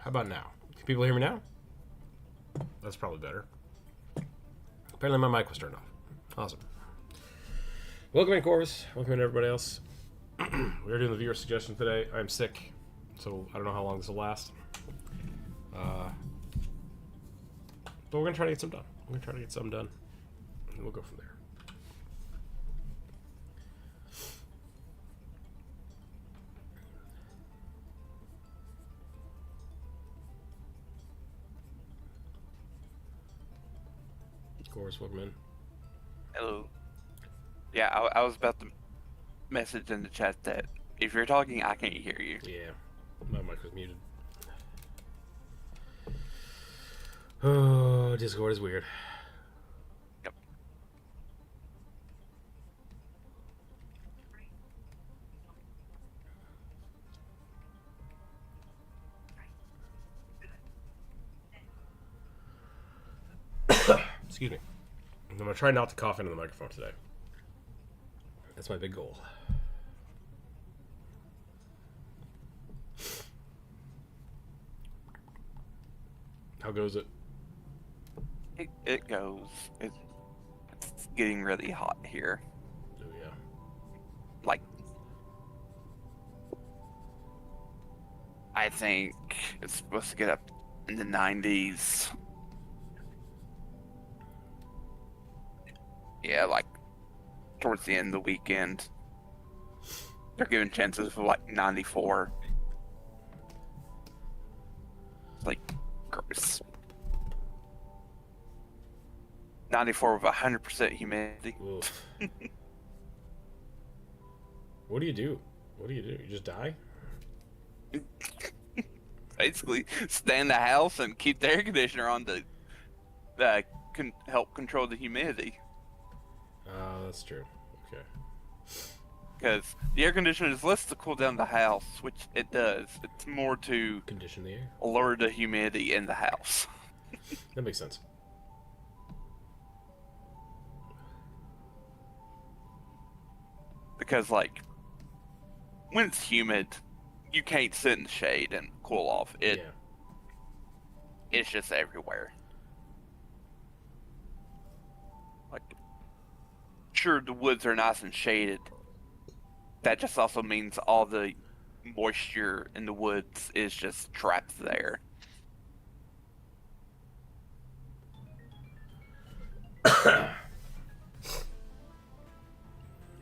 How about now? Can people hear me now? That's probably better. Apparently my mic was turned off. Awesome. Welcome in, Corvus. Welcome in, everybody else. We're doing the viewer suggestion today. I'm sick, so I don't know how long this will last. But we're going to try to get some done. We're going to try to get some done, and we'll go from there. Corvus, welcome in. Hello. Yeah, I was about to message in the chat that if you're talking, I can't hear you. Yeah, my mic was muted. Oh, Discord is weird. Yep. Excuse me. I'm going to try not to cough into the microphone today. That's my big goal. How goes it? It goes. It's getting really hot here. Oh, yeah. Like, I think it's supposed to get up in the 90s. Yeah, like towards the end of the weekend. They're giving chances for like 94. It's like gross. 94 with 100% humidity. Oof. What do you do? What do you do? You just die? Basically, stay in the house and keep the air conditioner on to can help control the humidity. That's true. Okay. Because the air conditioner is less to cool down the house, which it does. It's more to Condition the air. lower the humidity in the house. That makes sense. Because, like, when it's humid, you can't sit in the shade and cool off. Yeah. It's just everywhere. Like, sure, the woods are nice and shaded. That just also means all the moisture in the woods is just trapped there.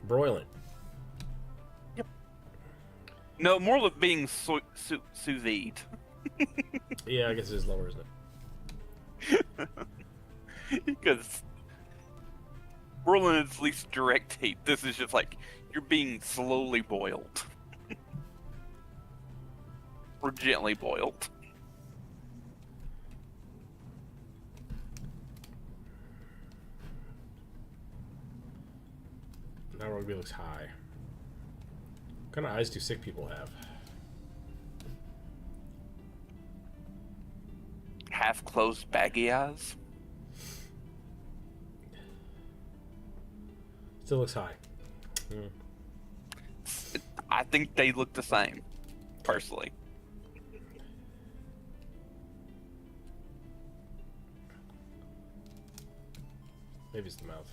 Broiling. Yep. No, more like being sous vide. Yeah, I guess it is lower, isn't it? Because broiling is at least direct heat. This is just like you're being slowly boiled. Or gently boiled. Now rugby looks high. What kind of eyes do sick people have? Half closed baggy eyes. Still looks high. Hmm. I think they look the same, personally. Maybe it's the mouth.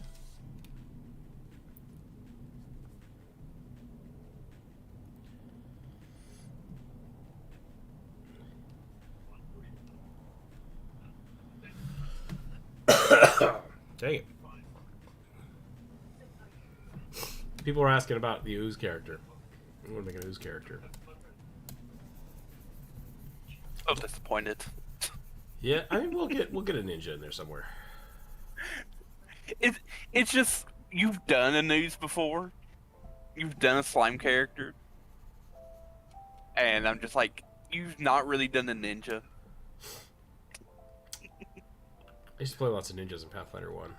Dang it. People are asking about the ooze character. I'm gonna make an ooze character. So disappointed. Yeah, I mean we'll get a ninja in there somewhere. It's just you've done a news before. You've done a slime character. And I'm just like, you've not really done a ninja. I used to play lots of ninjas in Pathfinder 1.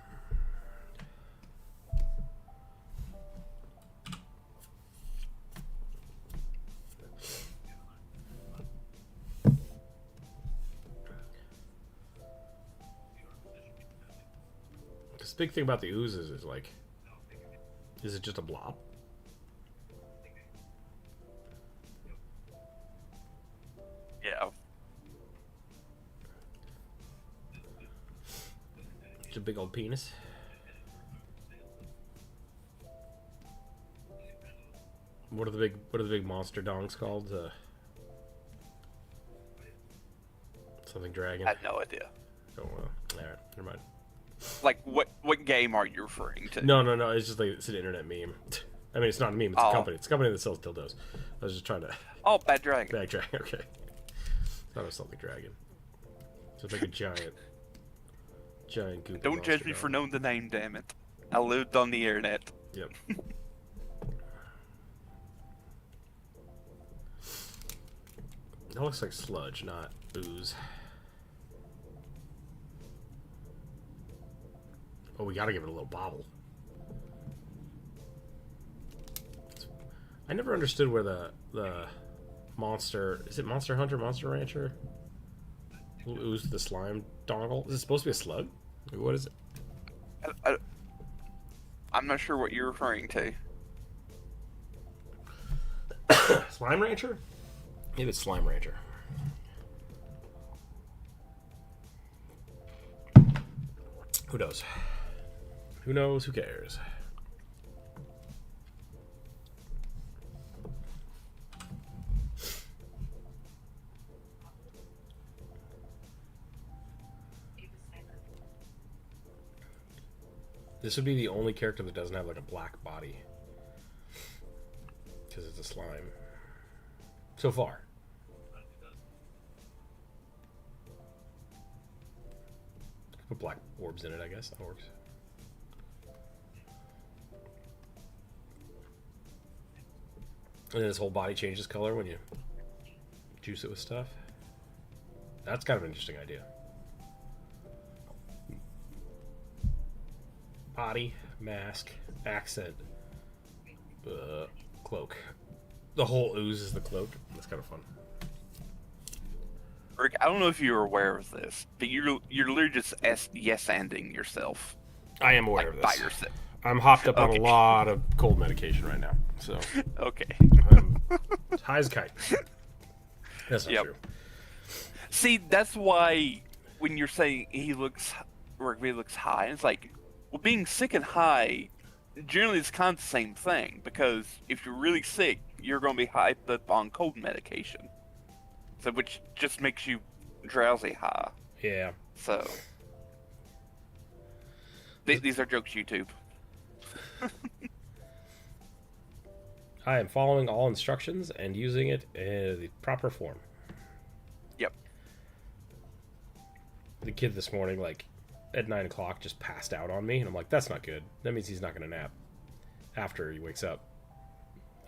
The big thing about the oozes is like, is it just a blob? Yeah. It's a big old penis. What are the big monster dongs called? Something dragon. I have no idea. Oh well. Alright, never mind. Like, what game are you referring to? No. It's just like it's an internet meme. I mean, it's not a meme. It's a company. It's a company that sells dildos. I was just trying to. Oh, Bad Dragon. Bad Dragon. Okay. That was something dragon. So it's like a giant goop. Don't judge me for knowing the name, damn it. I lived on the internet. Yep. That looks like sludge, not ooze. Oh, we gotta give it a little bobble. I never understood where the monster... Is it Monster Hunter, Monster Rancher? Ooze the slime dongle? Is it supposed to be a slug? What is it? I'm not sure what you're referring to. Slime Rancher? Maybe it's Slime Rancher. Who knows? Who knows? Who cares? This would be the only character that doesn't have like a black body. Because it's a slime. So far. Put black orbs in it, I guess. That works. And then his whole body changes color when you juice it with stuff. That's kind of an interesting idea. Body, mask, accent, cloak. The whole ooze is the cloak. That's kind of fun. Rick, I don't know if you're aware of this, but you're literally just yes-anding yourself. I am aware of this. By yourself. I'm hopped up on a lot of cold medication right now, so. Okay. I'm high as a kite. That's not true. See, that's why when you're saying he looks high, it's like, well, being sick and high generally is kind of the same thing, because if you're really sick, you're going to be hyped up on cold medication, so which just makes you drowsy high. Yeah. So these are jokes, YouTube. I am following all instructions and using it in the proper form. Yep. The kid this morning, like, at 9 o'clock, just passed out on me, and I'm like, that's not good. That means he's not going to nap after he wakes up.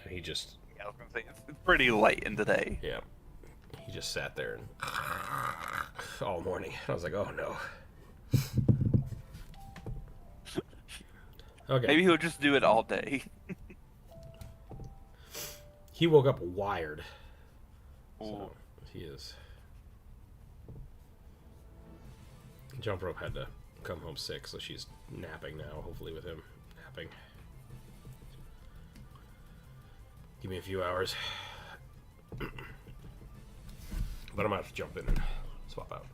And he just... Yeah, I was going to say, it's pretty late in the day. Yeah. He just sat there and... all morning. I was like, oh, no. Okay. Maybe he'll just do it all day. He woke up wired. Ooh. So he is. Jump Rope had to come home sick, so she's napping now, hopefully with him napping. Give me a few hours. But I might have to jump in and swap out.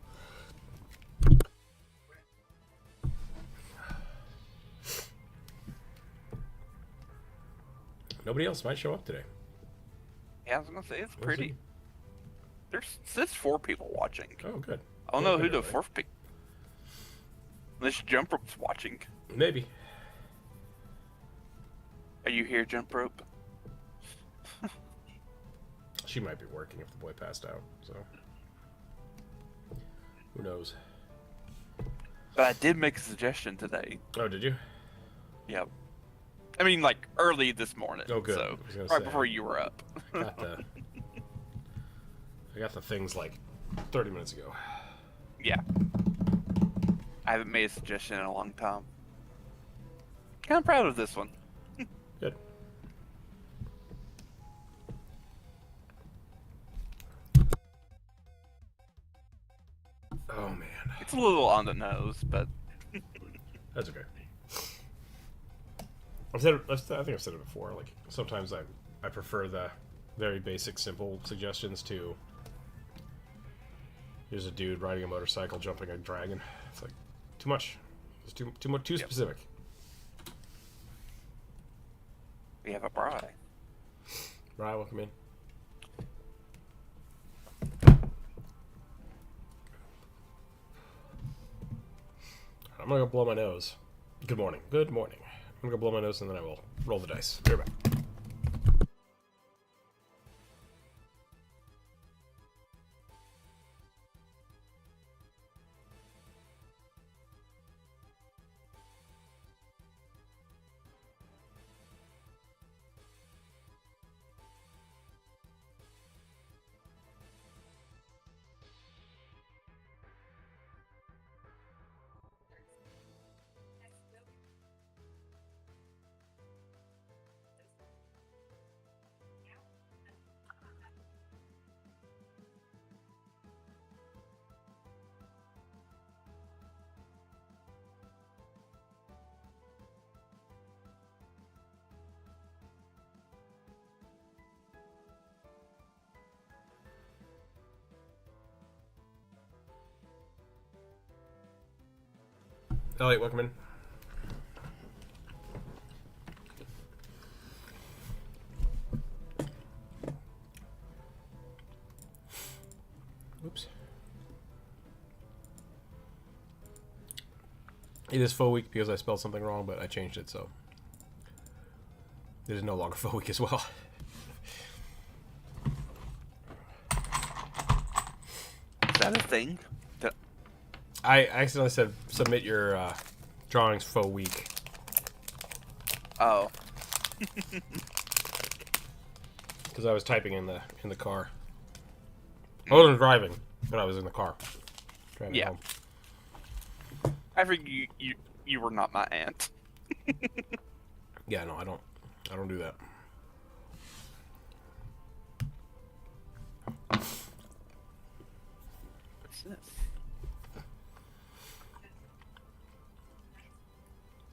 Nobody else might show up today. Yeah, I was gonna say it's pretty. There's 4 people watching. Oh, good. I don't know who the 4th people. Unless Jump Rope's watching. Maybe. Are you here, Jump Rope? She might be working if the boy passed out, so. Who knows? But I did make a suggestion today. Oh, did you? Yep. I mean, like, early this morning. Oh, good. So, right right before you were up. I got the things like 30 minutes ago. Yeah. I haven't made a suggestion in a long time. Kind of proud of this one. Good. Oh, man. It's a little on the nose, but... That's okay. I think I've said it before. Like, sometimes I prefer the very basic, simple suggestions to here's a dude riding a motorcycle, jumping a dragon. It's like too much. It's too specific. We have a Bri. Right, welcome in. I'm gonna go blow my nose. Good morning. Good morning. I'm gonna go blow my nose and then I will roll the dice. Be right back. Elliot, welcome in. Oops. It is faux week because I spelled something wrong, but I changed it, so it is no longer faux week as well. Is that a thing? I accidentally said submit your drawings faux week. Oh. Because I was typing in the car. I wasn't driving, but I was in the car. Driving home. I figured you were not my aunt. Yeah, no, I don't do that. What's this?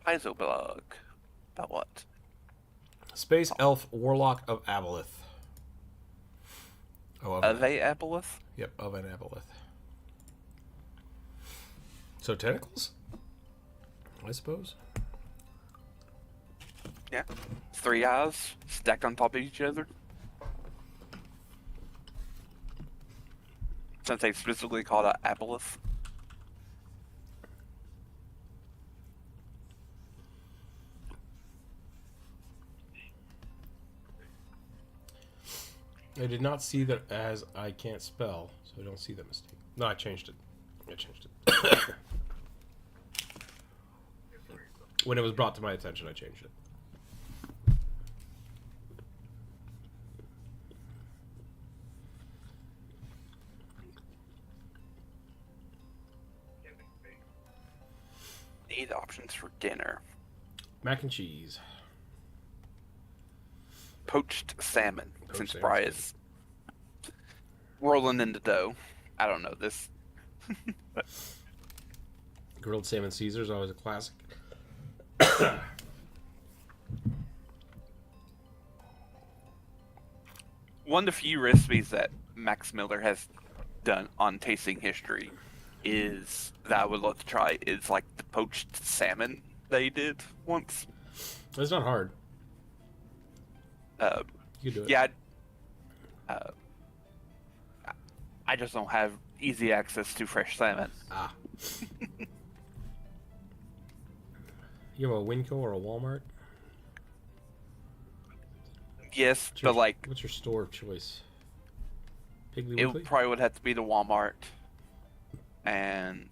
Isoblog. About what? Space Elf Warlock of Aboleth. Oh, Of a Aboleth? Yep, of an Aboleth. So tentacles? I suppose. Yeah. 3 eyes stacked on top of each other. Since they specifically called it Aboleth. I did not see that as I can't spell, so I don't see that mistake. No, I changed it. When it was brought to my attention, I changed it. Need options for dinner. Mac and cheese. Poached salmon. Since salmon. Bri is rolling into dough. I don't know this. Grilled salmon Caesar is always a classic. One of the few recipes that Max Miller has done on Tasting History is that I would love to try is like the poached salmon they did once. It's not hard. You can do it. Yeah. I just don't have easy access to fresh salmon. Ah. You have a Winco or a Walmart? Yes, but like what's your store of choice? Piggly it Wiggly? probably would have to be the Walmart, and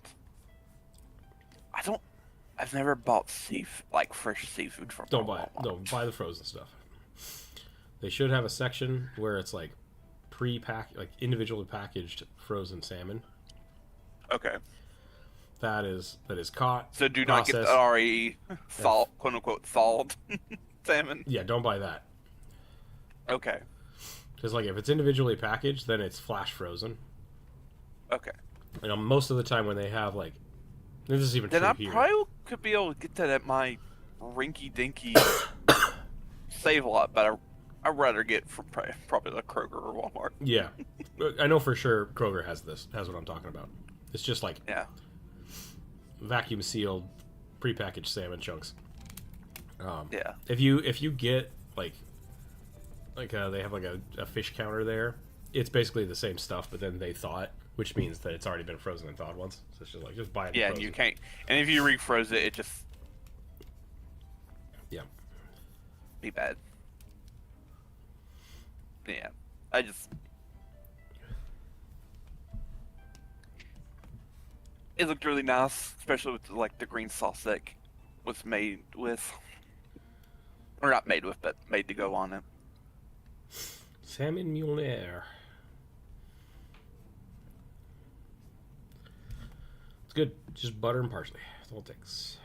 I've never bought fresh seafood from. Don't buy it. Don't buy the frozen stuff. They should have a section where it's like like individually packaged frozen salmon. Okay. That is caught. So do not get the already quote unquote thawed salmon. Yeah, don't buy that. Okay. Because like if it's individually packaged, then it's flash frozen. Okay. You know, most of the time when they have like, this is even then true I here. probably could be able to get that at my rinky-dinky Save a Lot, but I'd rather get from probably the Kroger or Walmart. Yeah, I know for sure Kroger has what I'm talking about. It's just like Yeah. vacuum sealed, prepackaged salmon chunks. Yeah. If you get like they have like a fish counter there, it's basically the same stuff, but then they thaw it, which means that it's already been frozen and thawed once. So it's just like just buy it. Yeah, frozen. and you can't. And if you refroze it, it just Yeah. be bad. Yeah, I just. It looked really nice, especially with like the green sauce that was made with, or not made with, but made to go on it. Salmon Millionaire. It's good. Just butter and parsley. That's all it takes.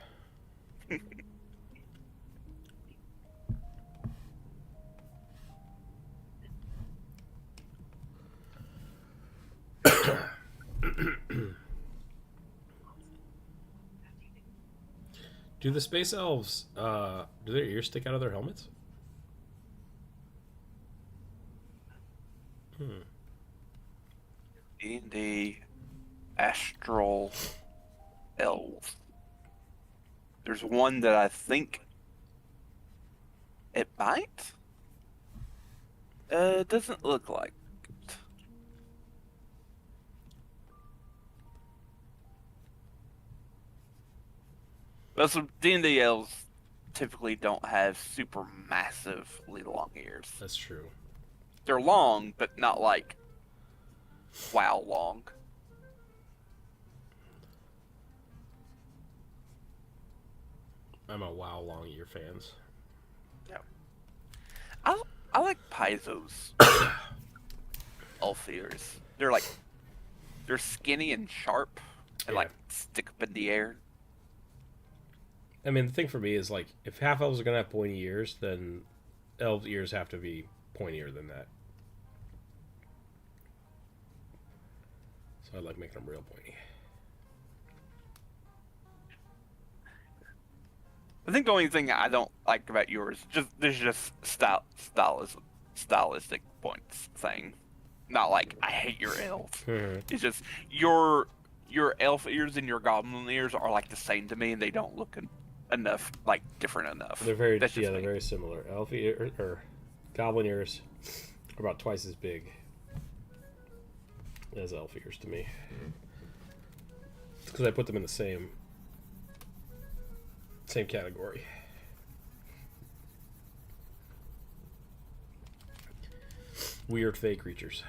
Do the space elves, do their ears stick out of their helmets? D&D astral elves. There's one that I think it might. It doesn't look like it. But some D&D elves typically don't have super massively long ears. That's true. They're long, but not like wow long. I'm a wow long ear fans. Yeah. I like Paizo's elf ears. They're skinny and sharp and Yeah. like stick up in the air. I mean, the thing for me is like, if half elves are gonna have pointy ears, then elves' ears have to be pointier than that. So I like making them real pointy. I think the only thing I don't like about yours there's just stylistic points thing. Not like I hate your elf. It's just your elf ears and your goblin ears are like the same to me, and they don't look enough like different enough. They're very That's just they're me. very similar. Elf ear or goblin ears are about twice as big as elf ears to me. It's because I put them in the same category. Weird fey creatures.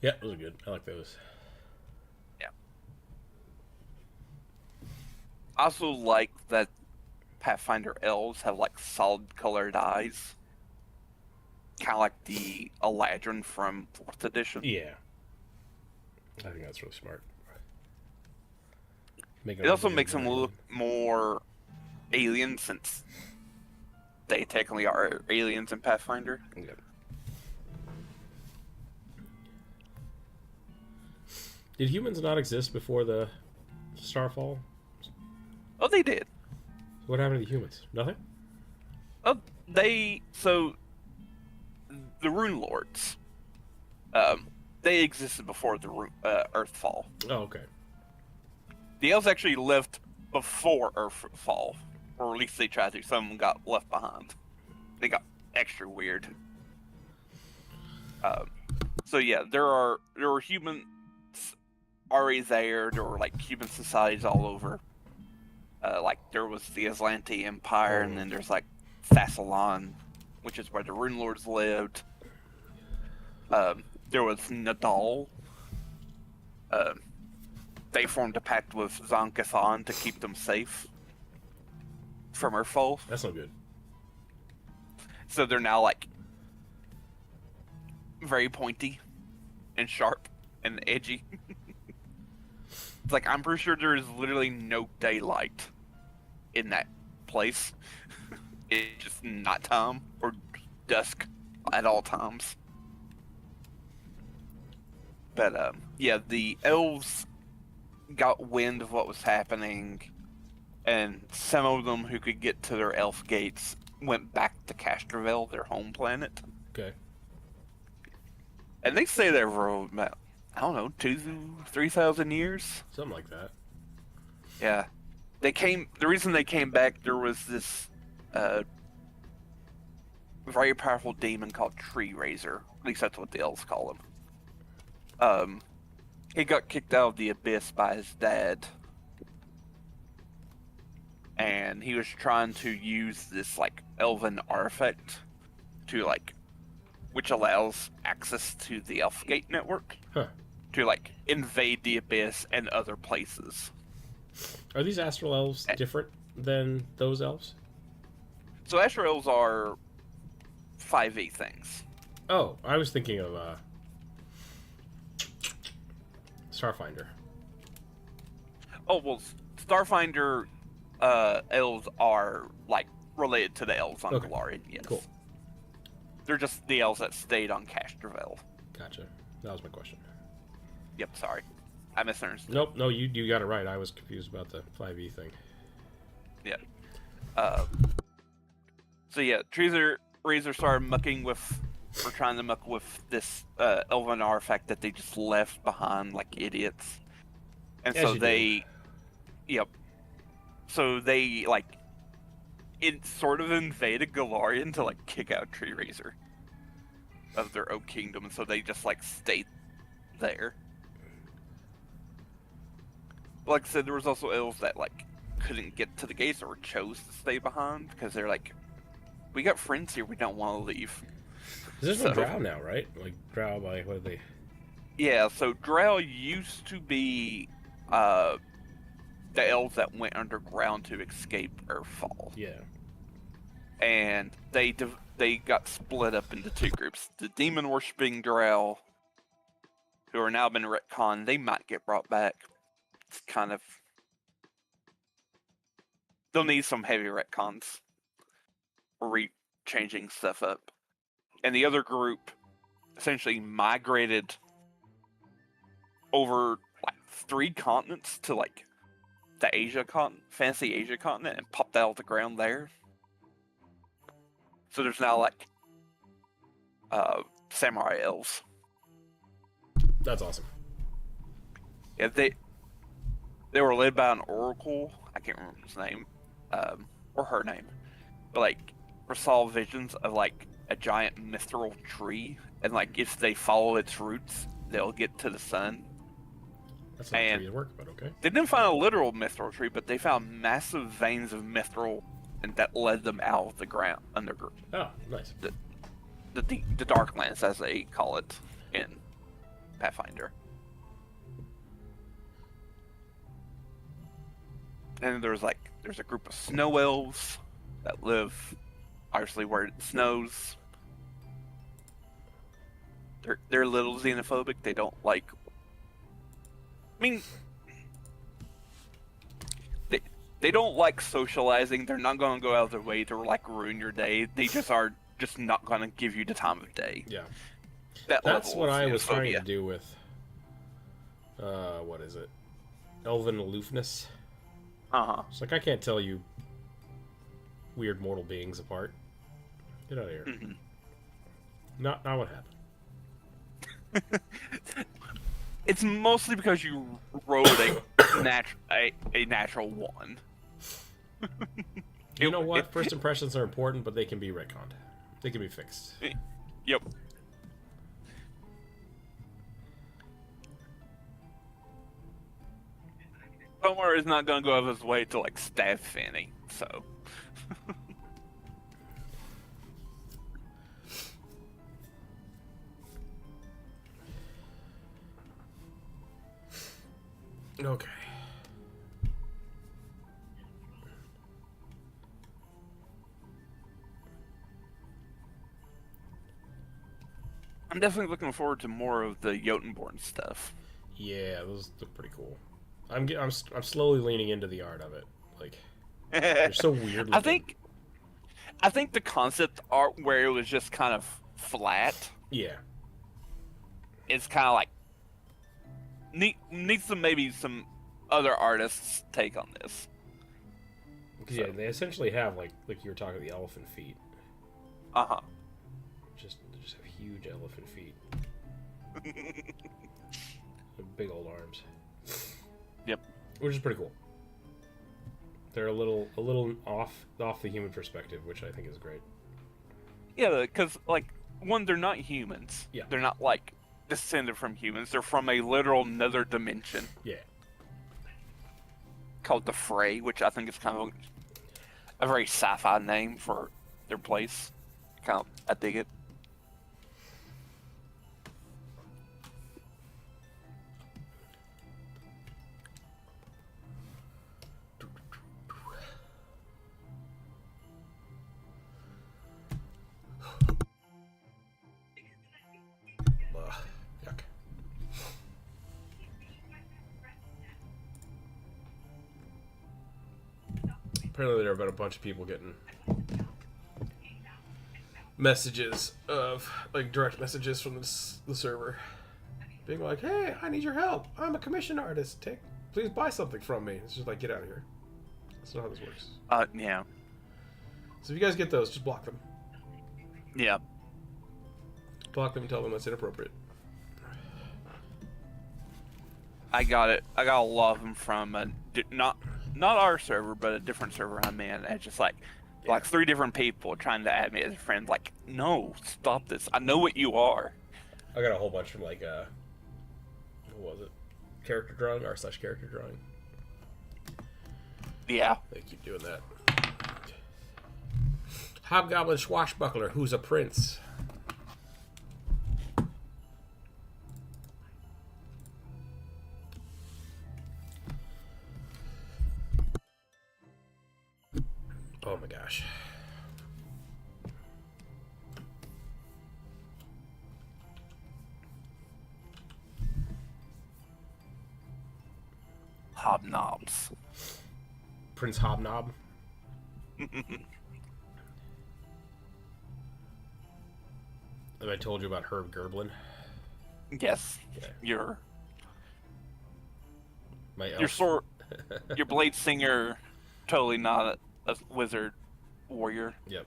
Yeah, those are good. I like those. Yeah. I also like that Pathfinder elves have like solid colored eyes. Kind of like the Eladrin from 4th edition. Yeah. I think that's really smart. It also makes them look more alien, since they technically are aliens in Pathfinder. Yeah. Did humans not exist before the Starfall? Oh, they did. What happened to the humans? Nothing? Oh, so the Rune Lords, they existed before the Earthfall. Oh, okay. The elves actually lived before Earthfall, or at least they tried to. Some of them got left behind. They got extra weird. So yeah, there were humans already there. There were like human societies all over. Like there was the Aslanti Empire, and then there's like Thassalon, which is where the Rune Lords lived. There was Nadal. They formed a pact with Zon-Gathan to keep them safe from Earthfall. That's not good. So they're now like very pointy and sharp and edgy. It's like, I'm pretty sure there is literally no daylight in that place. It's just nighttime or dusk at all times. But yeah, the elves got wind of what was happening and some of them who could get to their elf gates went back to Castrovel, their home planet. Okay. And they stay there for about, I don't know, 3,000 years. Something like that. Yeah. The reason they came back, there was this very powerful demon called Tree Raiser. At least that's what the elves call him. He got kicked out of the Abyss by his dad. And he was trying to use this, like, elven artifact to, like, which allows access to the Elfgate network to, like, invade the Abyss and other places. Are these astral elves different than those elves? So astral elves are 5e things. Oh, I was thinking of Starfinder. Oh, well, Starfinder elves are, like, related to the elves on Galarian, yes. Cool. They're just the elves that stayed on Castrovel. Gotcha. That was my question. Yep, sorry. I misunderstood. Nope, no, you got it right. I was confused about the 5e thing. Yeah. So yeah, Razor started trying to muck with this elven artifact that they just left behind like idiots. And so they... Yep. So they, like... It sort of invaded Galarian to, like, kick out Tree Razor of their Oak Kingdom, and so they just, like, stayed there. Like I said, there was also elves that, like, couldn't get to the gates or chose to stay behind, because they're like, we got friends here, we don't want to leave. This is Drow now, right? Like, Drow, like, what are they? Yeah, so Drow used to be, the elves that went underground to escape Earthfall. Yeah. And they got split up into two groups. The demon-worshipping Drow, who are now been retconned, they might get brought back. It's kind of... They'll need some heavy retcons. Changing stuff up. And the other group essentially migrated over, like, 3 continents to, like, the fancy Asia continent and popped out of the ground there. So there's now, like, samurai elves. That's awesome. Yeah, they were led by an oracle. I can't remember his name, or her name, but like, saw visions of like a giant mithril tree, and like if they follow its roots, they'll get to the sun. That's not a tree to work, but okay. They didn't find a literal mithril tree, but they found massive veins of mithril, and that led them out of the ground underground. Oh, nice. The Darklands, as they call it in Pathfinder. And there's a group of snow elves that live obviously where it snows. They're a little xenophobic. They don't like... I mean... They don't like socializing. They're not going to go out of their way to, like, ruin your day. They just are just not going to give you the time of day. Yeah. That's what I was trying to do with... what is it? Elven aloofness. Uh-huh. It's like, I can't tell you weird mortal beings apart. Get out of here. Mm-hmm. Not what happened. It's mostly because you rolled a natural 1. You know what? First impressions are important, but they can be retconned. They can be fixed. Yep. Somewhere is not going to go out of his way to, like, stab Fanny, so... Okay. I'm definitely looking forward to more of the Jotunborn stuff. Yeah, those look pretty cool. I'm slowly leaning into the art of it. Like, they're so weird looking. I think the concept art where it was just kind of flat. Yeah. It's kind of like needs some maybe some other artists' take on this. So. Yeah, they essentially have like you were talking, the elephant feet. Just have huge elephant feet. Big old arms. Yep. Which is pretty cool. They're a little off the human perspective, which I think is great. Yeah, because like one, they're not humans. Yeah. They're not like descended from humans. They're from a literal nether dimension. Yeah. Called the Fray, which I think is kind of a very sci-fi name for their place. I dig it. Yuck. Apparently there have been a bunch of people getting messages of, like, direct messages from the server. Being like, hey, I need your help. I'm a commission artist. Please buy something from me. It's just like, get out of here. That's not how this works. Yeah. So if you guys get those, just block them. Yeah. Block them and tell them that's inappropriate. I got it. I got a lot of them from not our server, but a different server I'm in. And it's just like 3 different people trying to add me as a friend. Like, no, stop this. I know what you are. I got a whole bunch from like what was it? Character drawing, r/character drawing. Yeah. They keep doing that. Hobgoblin swashbuckler, who's a prince. Oh my gosh. Hobnobs. Prince Hobnob. Have I told you about Herb Gerblin? Yes. Yeah. Your blade singer, totally not a wizard warrior. Yep.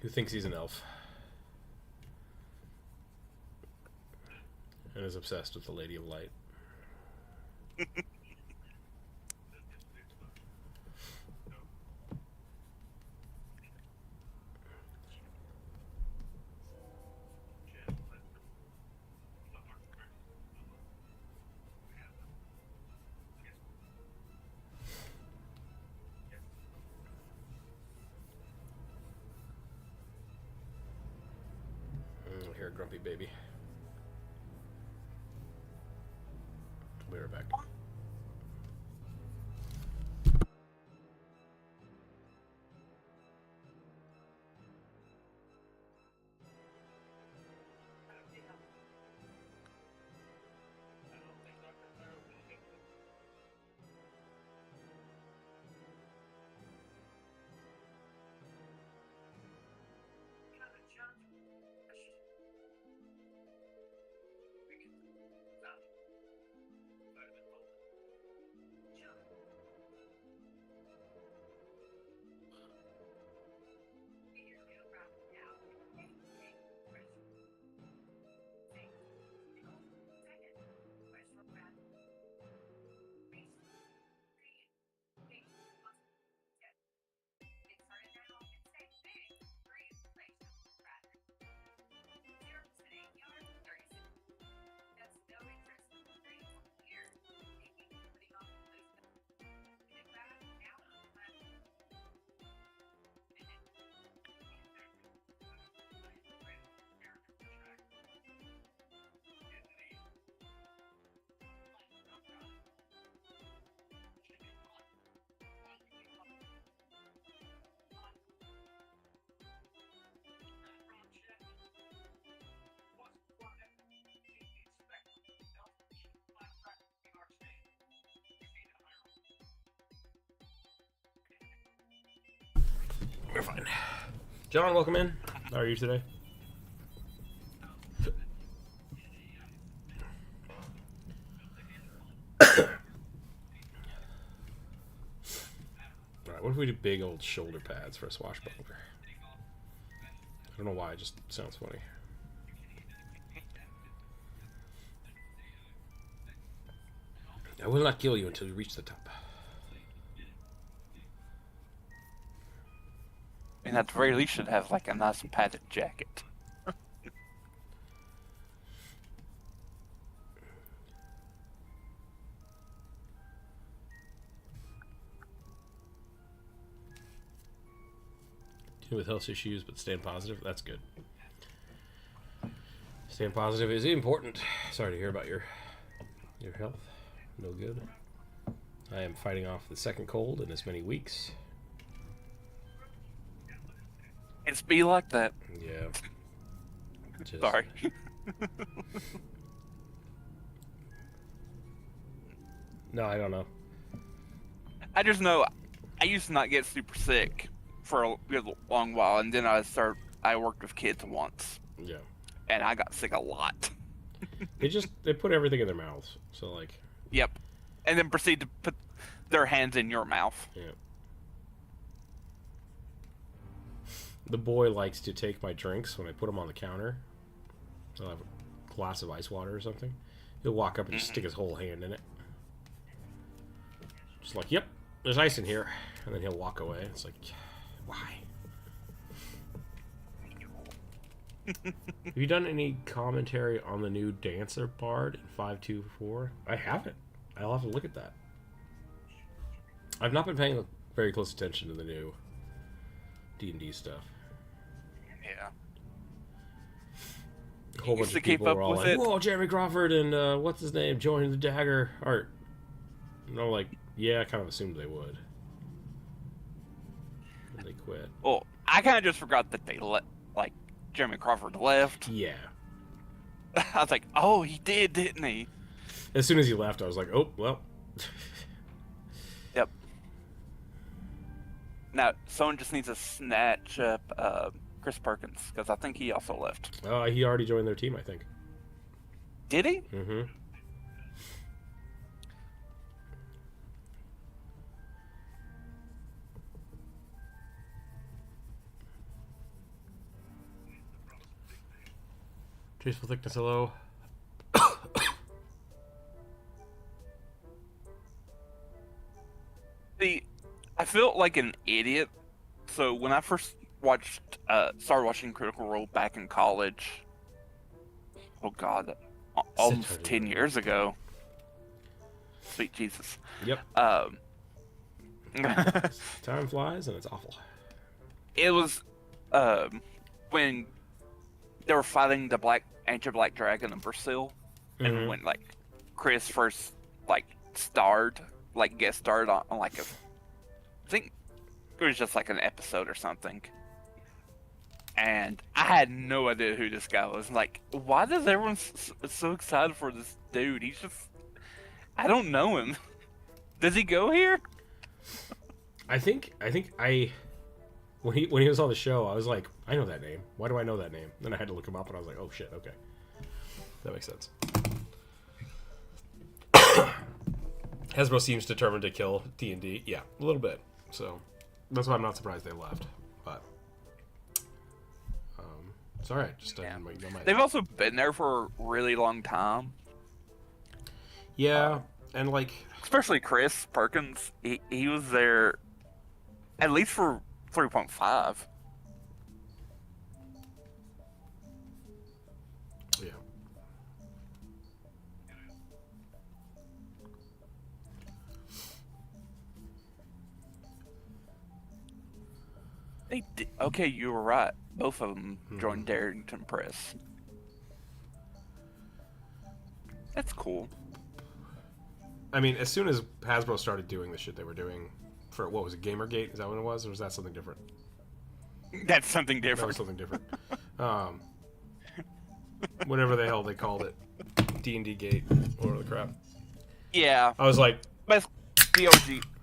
Who thinks he's an elf. And is obsessed with the Lady of Light. Here, grumpy baby. We're back. We're fine. John, welcome in. How are you today? Alright, What if we do big old shoulder pads for a swashbuckler? I don't know why, it just sounds funny. I will not kill you until you reach the top. And at the very least, should have like a nice padded jacket. Dealing with health issues, but staying positive. That's good. Staying positive is important. Sorry to hear about your health. No good. I am fighting off the second cold in as many weeks. It's be like that. Yeah. Just, Sorry. No, I don't know. I just know I used to not get super sick for a good long while, and then I worked with kids once. Yeah. And I got sick a lot. They put everything in their mouths. So like. Yep. And then proceed to put their hands in your mouth. Yeah. The boy likes to take my drinks when I put them on the counter. I'll have a glass of ice water or something. He'll walk up and just stick his whole hand in it. Just like, yep, there's ice in here. And then he'll walk away. It's like, why? Have you done any commentary on the new Dancer Bard in 5.2.4? I haven't. I'll have to look at that. I've not been paying very close attention to the new D&D stuff. Yeah. A whole bunch of people were all like, whoa, Jeremy Crawford and what's his name joined the Dagger art. And I'm like, yeah, I kind of assumed they would. And they quit. Well, I kind of just forgot that Jeremy Crawford left. Yeah. I was like, oh, he didn't he? As soon as he left, I was like, oh, well. Yep. Now, someone just needs to snatch up Chris Perkins, because I think he also left. He already joined their team, I think. Did he? Mm-hmm. Tasteful thickness, hello. See, I felt like an idiot. So when I first started watching Critical Role back in college, oh god, almost 10 years ago. Sweet Jesus. Yep. Time flies and it's awful. It was when they were fighting the ancient black dragon in Brazil, and when Chris first guest starred on I think it was just like an episode or something. And I had no idea who this guy was. Like, why does everyone so excited for this dude? He's just, I don't know him. Does he go here? I think when he was on the show, I was like, I know that name. Why do I know that name? Then I had to look him up, and I was like, oh shit, okay, that makes sense. Hasbro seems determined to kill D&D. Yeah, a little bit. So that's why I'm not surprised they left. But it's all right. Just they've also been there for a really long time. Yeah, and especially Chris Perkins, he was there at least for 3.5. Yeah. They did. Okay, you were right. Both of them joined Darrington Press. That's cool. I mean, as soon as Hasbro started doing the shit they were doing for, what was it, Gamergate? Is that what it was? Or was that something different? That's something different. That was something different. Whatever the hell they called it. D&D Gate. Or the crap. Yeah. I was like... But the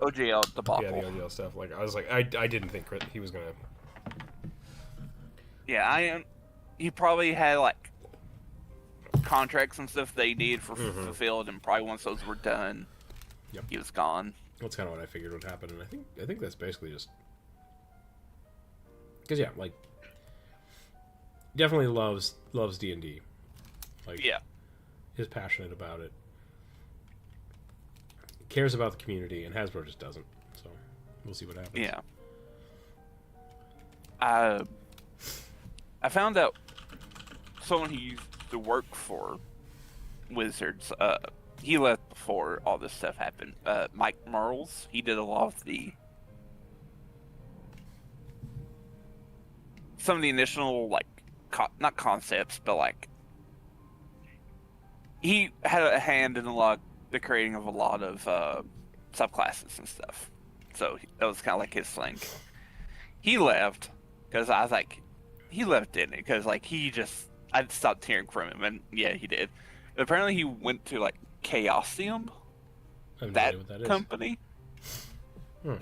OGL debacle. Yeah, the OGL stuff. Like, I was like, I didn't think he was going to... Yeah, he probably had, contracts and stuff they needed for fulfilled, and probably once those were done, he was gone. That's kind of what I figured would happen, and I think that's basically just because yeah, like definitely loves D&D. Like Yeah. is passionate about it, cares about the community, and Hasbro just doesn't. So we'll see what happens. Yeah. I found out someone who used to work for Wizards. He left before all this stuff happened. Mike Merles. He did a lot of some of the initial like not concepts, but like he had a hand in the creating of a lot of subclasses and stuff. So that was kind of like his thing. He left because I was like, he left, didn't he? Because like I stopped hearing from him, and yeah, he did. But apparently, he went to like Chaosium, I have no that idea what that is. company. Hmm.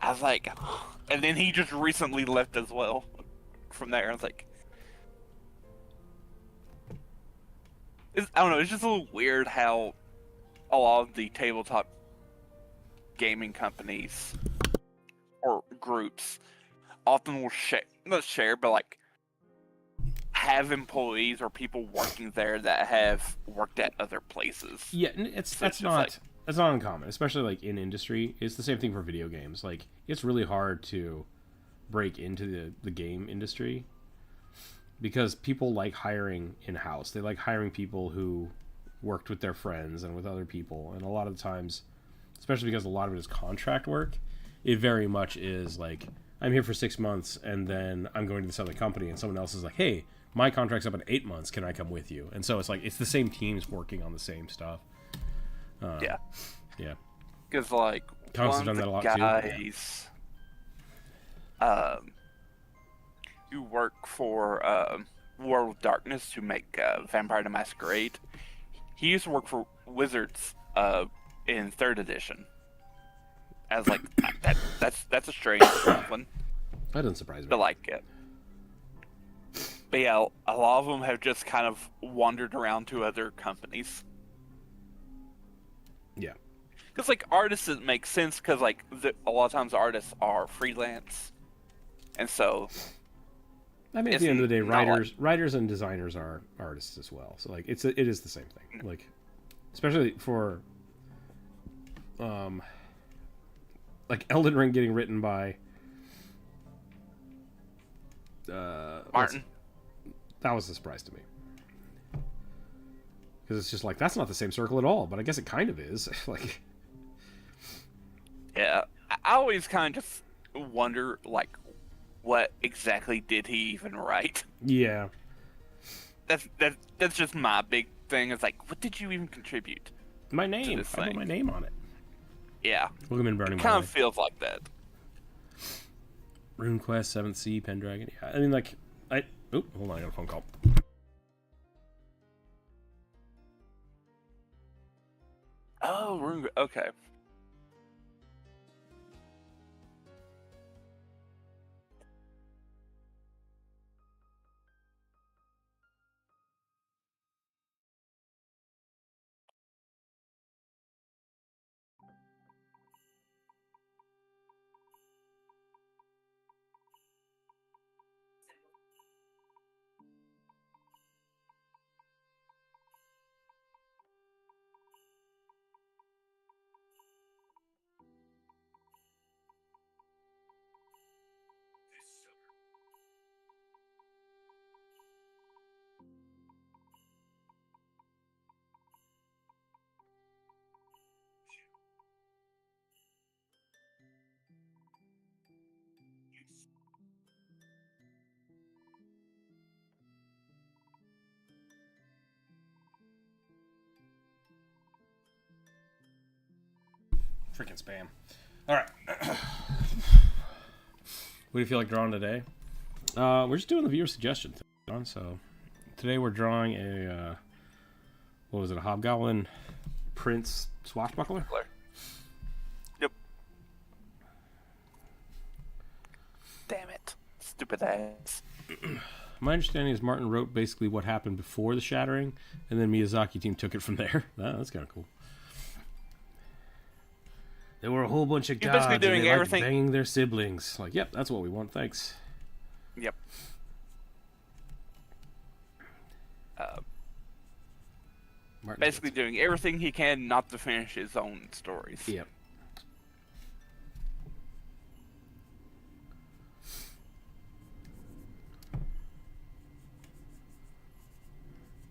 I was like, and then he just recently left as well. From there, I was like, I don't know. It's just a little weird how a lot of the tabletop gaming companies or groups often will not share, but like have employees or people working there that have worked at other places. Yeah, that's not uncommon, especially like in industry. It's the same thing for video games. Like it's really hard to break into the game industry because people like hiring in-house. They like hiring people who worked with their friends and with other people, and a lot of the times, especially because a lot of it is contract work, it very much is like, I'm here for 6 months and then I'm going to this other company, and someone else is like, hey, my contract's up in 8 months, can I come with you? And so it's like, it's the same teams working on the same stuff. Yeah. Because like Comics one have of done the that a lot guys who work for World of Darkness, who make Vampire the Masquerade, he used to work for Wizards in 3rd edition. I was like, that's a strange one. That doesn't surprise me. But like, but yeah, a lot of them have just kind of wandered around to other companies. Yeah. Because like artists, it makes sense because like a lot of times artists are freelance, and so. I mean, at the end of the day, writers and designers are artists as well. So like, it is the same thing. Like, especially for, like Elden Ring getting written by Martin. That was a surprise to me. Because it's just like, that's not the same circle at all, but I guess it kind of is. Like, yeah, I always kind of just wonder, like, what exactly did he even write? yeah. That's just my big thing. It's like, what did you even contribute? My name. this I put thing? my name on it. Yeah, Welcome in, Burning. it kind of feels like that. RuneQuest, 7th Sea, Pendragon. Yeah, I mean, like, hold on, I got a phone call. Oh, okay. Freaking spam. All right. What do you feel like drawing today? We're just doing the viewer suggestion thing. So today we're drawing a what was it? A Hobgoblin Prince Swashbuckler. Yep. Damn it, stupid ass. My understanding is Martin wrote basically what happened before the shattering, and then Miyazaki team took it from there. That's kind of cool. There were a whole bunch of He's gods basically and doing they liked everything. banging their siblings. Like, yep, that's what we want. Thanks. Yep. Martin Basically doing everything he can not to finish his own stories. Yep.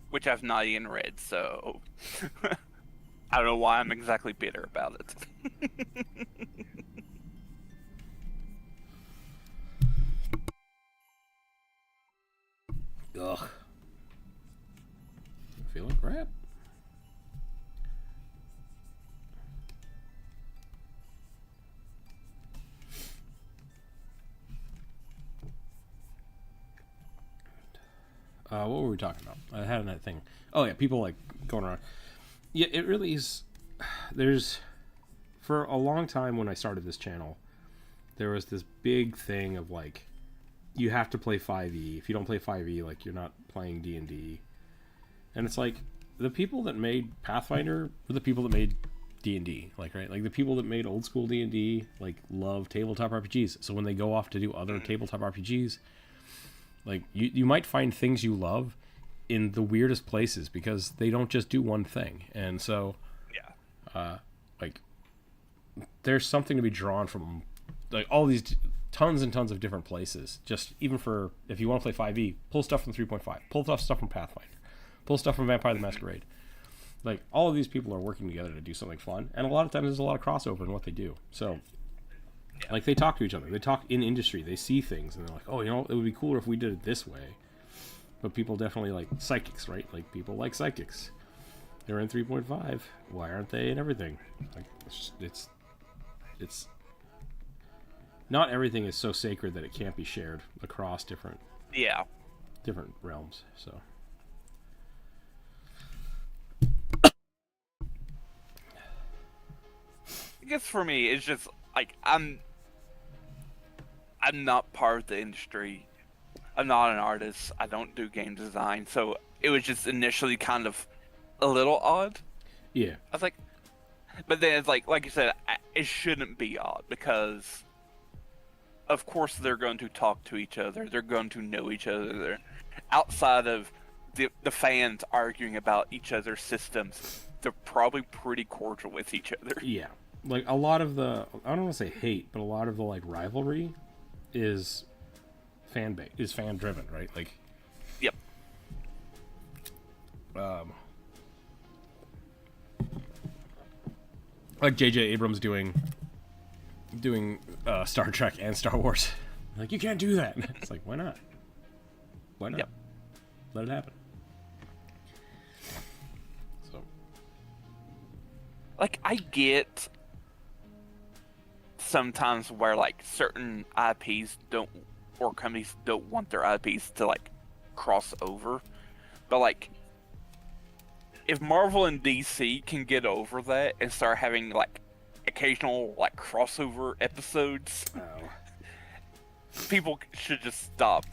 Which I've not even read, so I don't know why I'm exactly bitter about it. Ugh. I feel like crap. What were we talking about? I had that thing. Oh yeah, people like going around. Yeah, it really is. There's, for a long time when I started this channel, there was this big thing of like, you have to play 5e. If you don't play 5e, like you're not playing D&D. And it's like, the people that made Pathfinder were the people that made D&D, like, right? Like the people that made old school D&D, like, love tabletop RPGs. So when they go off to do other tabletop RPGs, like, you might find things you love in the weirdest places because they don't just do one thing. And so, like, there's something to be drawn from, like, all these tons and tons of different places. Just even for, if you want to play 5e, pull stuff from 3.5, pull stuff from Pathfinder, pull stuff from Vampire the Masquerade. Like, all of these people are working together to do something fun, and a lot of times there's a lot of crossover in what they do. So, like, they talk to each other. They talk in industry. They see things, and they're like, oh, you know, it would be cooler if we did it this way. But people definitely like psychics, right? Like, people like psychics. They're in 3.5. Why aren't they in everything? Like, it's not everything is so sacred that it can't be shared across different realms. So I guess for me, it's just like I'm not part of the industry. I'm not an artist. I don't do game design, so it was just initially kind of a little odd. yeah, I was like, but then it's like you said, it shouldn't be odd because, of course, they're going to talk to each other. They're going to know each other. They're outside of the fans arguing about each other's systems. They're probably pretty cordial with each other. yeah. Like, a lot of the, I don't want to say hate, but a lot of the, like, rivalry is fan driven, right? Like, yep. Like J.J. Abrams doing Star Trek and Star Wars. Like, you can't do that. It's like, why not? Why not? Yep. Let it happen. So, Like, I get sometimes where, like, certain IPs don't, or companies don't want their IPs to, like, cross over. But, like, if Marvel and DC can get over that and start having, like, occasional, like, crossover episodes, people should just stop.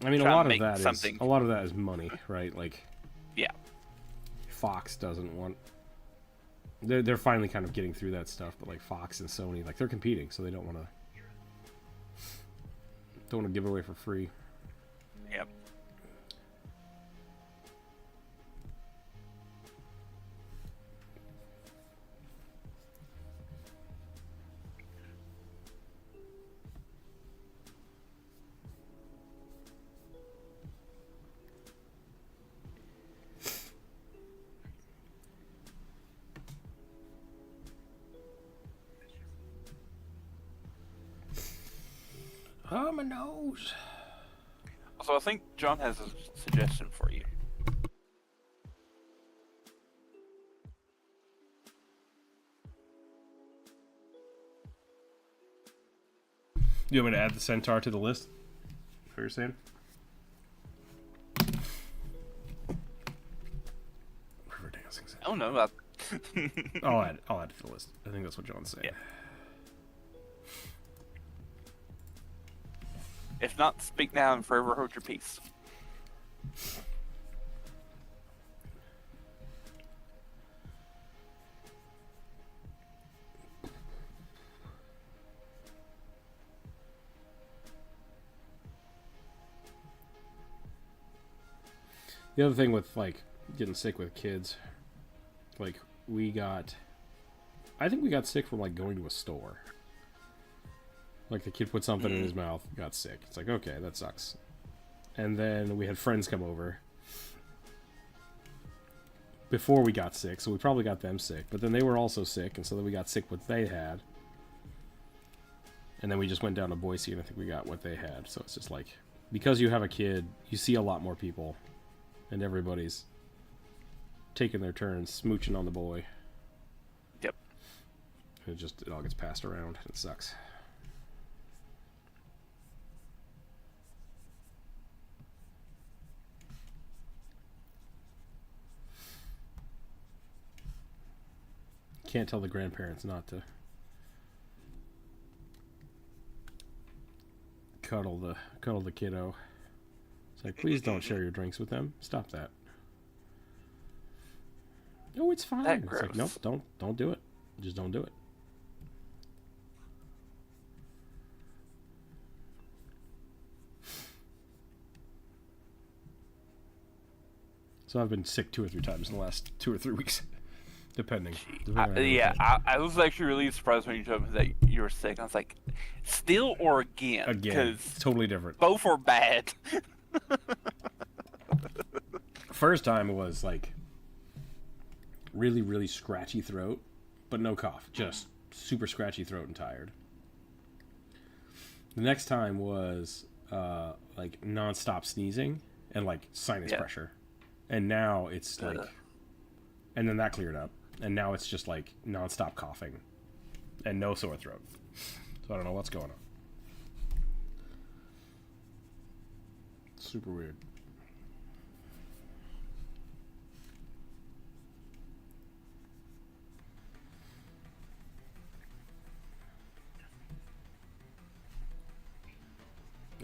I mean, a lot of that is money, right? Like, yeah. Fox doesn't want. They're finally kind of getting through that stuff, but like Fox and Sony, like, they're competing, so they don't want to give away for free. Yep. Oh, my nose. So I think John has a suggestion for you. You want me to add the centaur to the list? What you're saying? River dancing centaur. I don't know about. I'll add it to the list. I think that's what John's saying. Yeah. If not, speak now and forever hold your peace. The other thing with like getting sick with kids, like I think we got sick from like going to a store. Like the kid put something in his mouth, got sick. It's like, okay, that sucks. And then we had friends come over before we got sick, so we probably got them sick. But then they were also sick, and so then we got sick what they had. And then we just went down to Boise, and I think we got what they had. So it's just like, because you have a kid, you see a lot more people, and everybody's taking their turns, smooching on the boy. Yep. And it all gets passed around. It sucks. Can't tell the grandparents not to cuddle the kiddo. It's like, please don't share your drinks with them. Stop that. Oh, it's fine. That's It's gross. like, nope, don't do it. Just don't do it. So I've been sick 2 or 3 times in the last 2 or 3 weeks. Depending. I was actually really surprised when you told me that you were sick. I was like, still or again? Again, it's totally different. Both are bad. First time was like really, really scratchy throat, but no cough. Just super scratchy throat and tired. The next time was like nonstop sneezing and like sinus pressure. And now it's like, and then that cleared up. And now it's just like nonstop coughing and no sore throat. So I don't know what's going on. Super weird.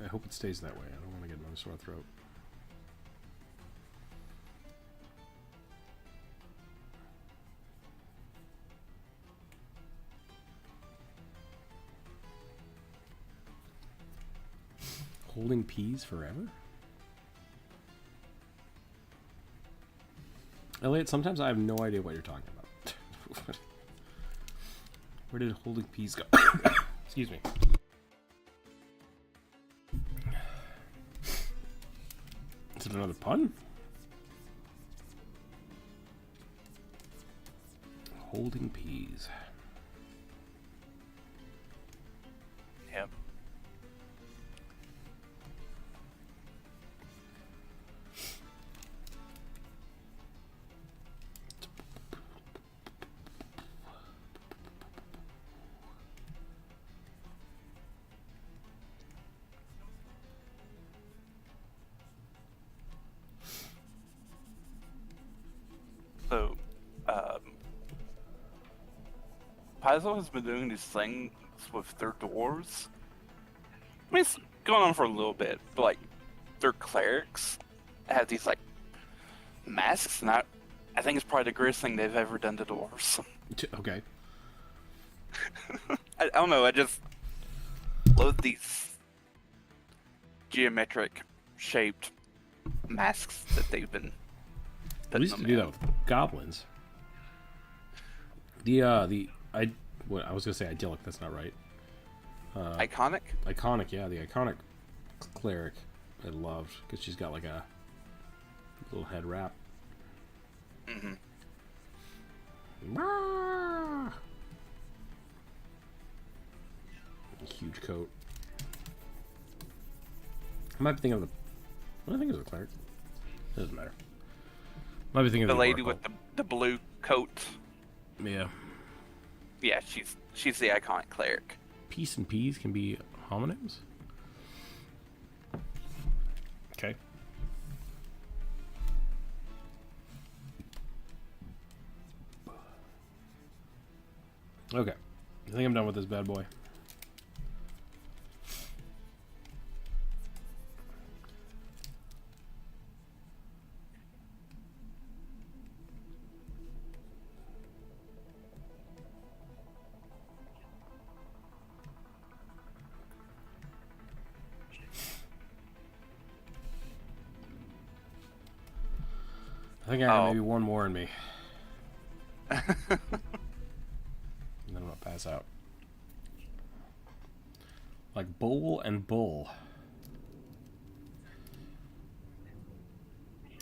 I hope it stays that way. I don't want to get another sore throat. Holding peas forever? Elliot, sometimes I have no idea what you're talking about. Where did holding peas go? Excuse me. Is it another pun? Holding peas. Yep. So, Paizo has been doing these things with their dwarves. I mean, it's going on for a little bit, but like, their clerics have these like masks, and I think it's probably the greatest thing they've ever done to dwarves. Okay. I don't know, I just love these geometric shaped masks that they've been We used to do that with goblins. I was gonna say idyllic. That's not right. Iconic? Iconic, yeah, the iconic cleric I loved because she's got like a little head wrap. Mm-hmm. Huge coat. I might be thinking of the. What do I think of the cleric? It doesn't matter. Might be thinking of The the lady oracle. with the blue coat. Yeah. Yeah, she's the iconic cleric. Peace and peas can be homonyms. Okay. Okay. I think I'm done with this bad boy. I think I got maybe one more in me. And then I'm gonna pass out. Like bowl and bull.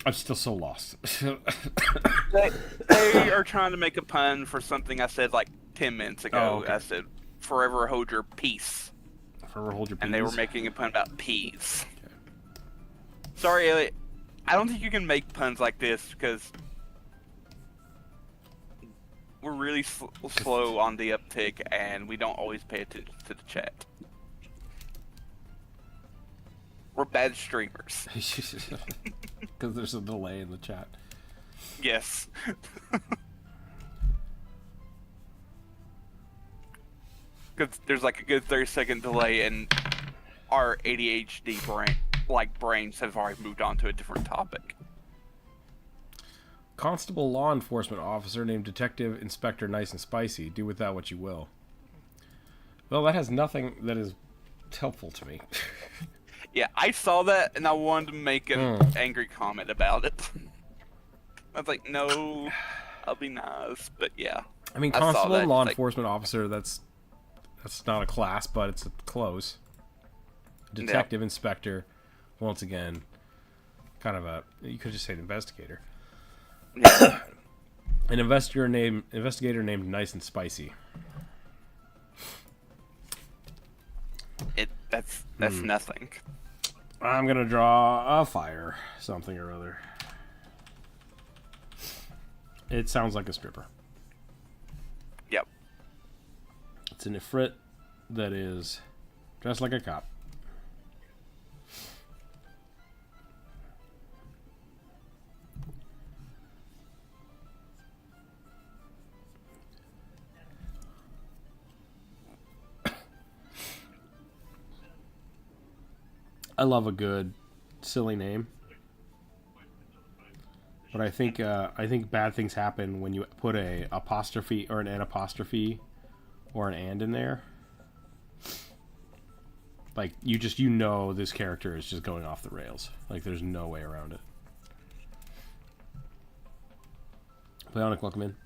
I'm still so lost. They are trying to make a pun for something I said like 10 minutes ago. Oh, okay. I said, forever hold your peace. Forever hold your peas. And they were making a pun about peas. Okay. Sorry, Elliot. I don't think you can make puns like this because we're really slow on the uptick and we don't always pay attention to the chat. We're bad streamers. Because there's a delay in the chat. Yes. Because there's like a good 30-second delay and our ADHD brains have already moved on to a different topic. Constable law enforcement officer named Detective Inspector Nice and Spicy. Do with that what you will. Well, that has nothing that is helpful to me. Yeah, I saw that and I wanted to make an angry comment about it. I was like, no, I'll be nice, but yeah. I mean, constable and law enforcement officer, that's not a class, but it's close. Detective inspector, once again, kind of a, you could just say an investigator. Yeah. An investigator named Nice and Spicy. That's nothing. I'm gonna draw a fire, something or other. It sounds like a stripper. Yep. It's an ifrit that is dressed like a cop. I love a good silly name, but I think bad things happen when you put a apostrophe or an apostrophe or an and in there. Like you know this character is just going off the rails. Like there's no way around it. Bionic, welcome in.